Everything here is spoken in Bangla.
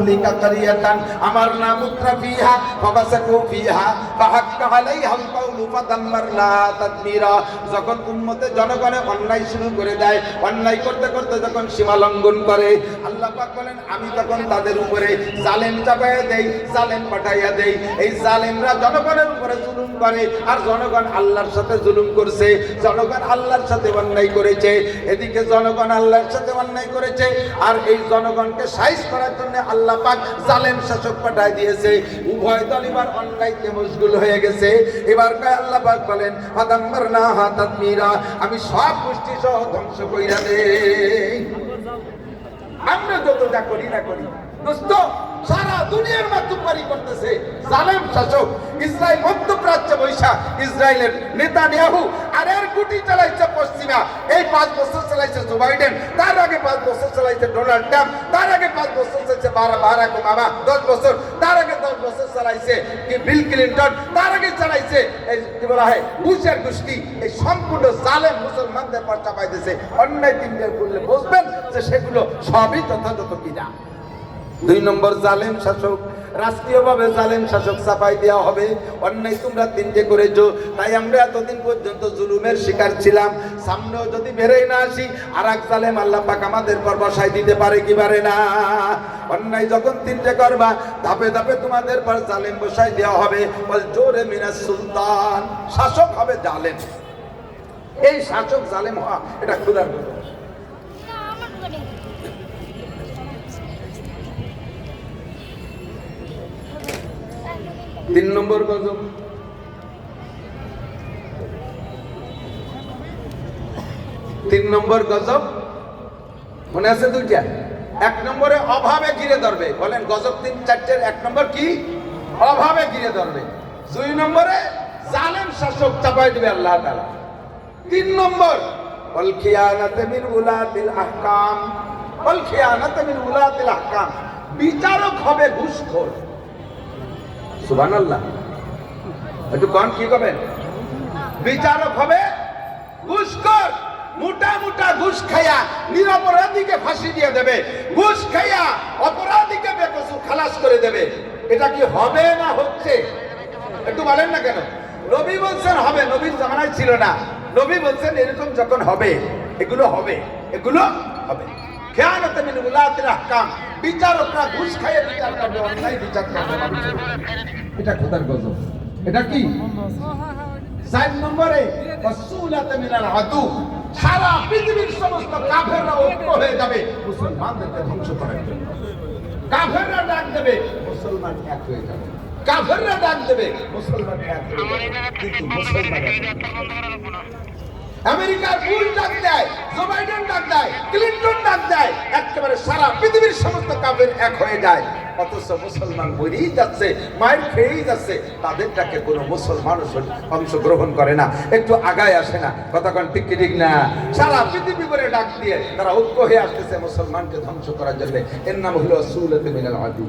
নুহলিকা কারিয়াতান আমারনা মুত্রাফিহা ফাবাসাকু ফিহা ফাহাক্কা আলাইহাল কাউলু ফাদাম্মারনা তাদমীরা। যখন উম্মতে জনগণে অন্যায় শুরু করে দেয়, অন্যায় করতে করতে যখন সীমা লঙ্ঘন করে, আল্লাহ পাক বলেন আমি তখন তাদের উপরে জালেম চাপাইয়া দেই, জালেম পাঠাইয়া দেই। এই জালেমরা জনগণের উপরে জুলুম করে, আর জনগণ আল্লাহর সাথে জুলুম করছে, জনগণ আল্লাহর সাথে অন্যায় করেছে। এদিকে জনগণ আল্লাহর সাথে অন্যায় করেছে, আর এই জনগণকে সাইজ করার জন্য আল্লাহ পাক জালেম শাসক পাঠাই দিয়েছে। উভয় দল এবার অন্যায়তে মশগুল হয়ে গেছে। এবার আল্লাহ পাক বলেন ফাদাম্মারনাহা তাদমীরা, আমি সব গোষ্ঠী সহ ধ্বংস কইরা দেই। আমরা যত যা করি না করি দোস্ত, সারা দুনিয়ার মাধ্যমবাড়ি করতেছে জালেম শাসক। ইসরায়েল মধ্যপ্রাচ্যে বৈশা ইসরায়েলের নেতানিয়াহু, আর এর গুটি চালাইছে পশ্চিমা। এই 5 বছর চালাইছে জো বাইডেন, তার আগে 5 বছর চালাইছে ডোনাল্ড ট্রাম্প, তার আগে 5 বছর চালাইছে বারাক ওবামা, 10 বছর, তার আগে 10 বছর চালাইছে কি বিল ক্লিনটন, তার আগে চালাইছে এই কি বলা হয় বুশের গোষ্ঠী। এই সম্পূর্ণ জালেম মুসলমানদের পর চাপাই দিয়েছে। অন্যায় তিনটের করলে বুঝবেন যে সেগুলো সবই যথাযথ কিনা। 2 নম্বর জালেম শাসক, রাষ্ট্রীয়ভাবে জালেম শাসক চাপাই দেওয়া হবে। অন্যায় তোমরা তিনটে করেছো, তাই আমরা এতদিন পর্যন্ত জুলুমের শিকার ছিলাম। সামনেও যদি বেরোয় না আসি, আর এক জালেম আল্লাহ পাক আমাদের পর বসাই দিতে পারে কি পারে না। অন্যায় যখন তিনটে করবা, ধাপে ধাপে তোমাদের পর জালেম বসাই দেওয়া হবে। বল জোরে মিনাস সুলতান, শাসক হবে জালেম। এই শাসক জালেম হওয়া এটা খোদার কথা। 3 নম্বর গজব, 3 নম্বর গজব মনে আছে দুইটা। 1 নম্বরে অভাবে ঘিরে ধরবে, বলেন গজব 3-4-এর 1 নম্বর কি? অভাবে ঘিরে ধরবে। 2 নম্বরে জালেম শাসক চাপাই দেবে আল্লাহ তাআলা। 3 নম্বর ওয়াল খিয়ানাতু মিন উলাতিল আহকাম, ওয়াল খিয়ানাতু মিন উলাতিল আহকাম, বিচারক হবে ঘুষখোর। সুবহানাল্লাহ, একটু কোন কি করবেন? বিচারক হবে ঘুষখোর। মোটা মোটা ঘুষ খাইয়া নিরপরাধীকে ফাঁসি দিয়ে দেবে, ঘুষ খাইয়া অপরাধীকে বেকসুর খালাস করে দেবে। এটা কি হবে না হচ্ছে? একটু বলেন না কেন? নবী বলছেন হবে, নবীর জামানায় ছিল না। নবী বলছেন এরকম যখন হবে এগুলো হবে, এগুলো হবে। খিয়ানাতু মিন উলাতিল আহকাম, বিচারকরা ঘুষ খাইয়ে বিচার করবে, অন্যায় বিচার করবে। এটা খোদার গজব। এটা কি? 4 নম্বরে ওয়াসুলাতু মিনাল আদু, সারা পৃথিবীর সমস্ত কাফেররা ঐক্য হয়ে যাবে মুসলমানদেরকে ধ্বংস করার জন্য। কাফেররা ডাক দেবে, মুসলমান এক হয়ে যাবে। কাফেররা ডাক দেবে, মুসলমান এক হয়ে যাবে। কিন্তু মুসলমান আমেরিকার বুশ ডাক দেয়, জো বাইডেন ডাক দেয়, ক্লিনটন ডাক দেয়, একেবারে সারা পৃথিবীর সমস্ত কাফের এক হয়ে যায়। অথচ মুসলমান মরেই যাচ্ছে, মায়ের খেয়েই যাচ্ছে, তাদেরটাকে কোনো মুসলমান অংশগ্রহণ করে না, একটু আগায় আসে না। কতক্ষণ ঠিক কি ঠিক না? সারা পৃথিবী করে ডাক দিয়ে তারা ঐক্য হয়ে আসতেছে মুসলমানকে ধ্বংস করার জন্য। এর নাম হলো ওয়াসুলাতু মিনাল আদু।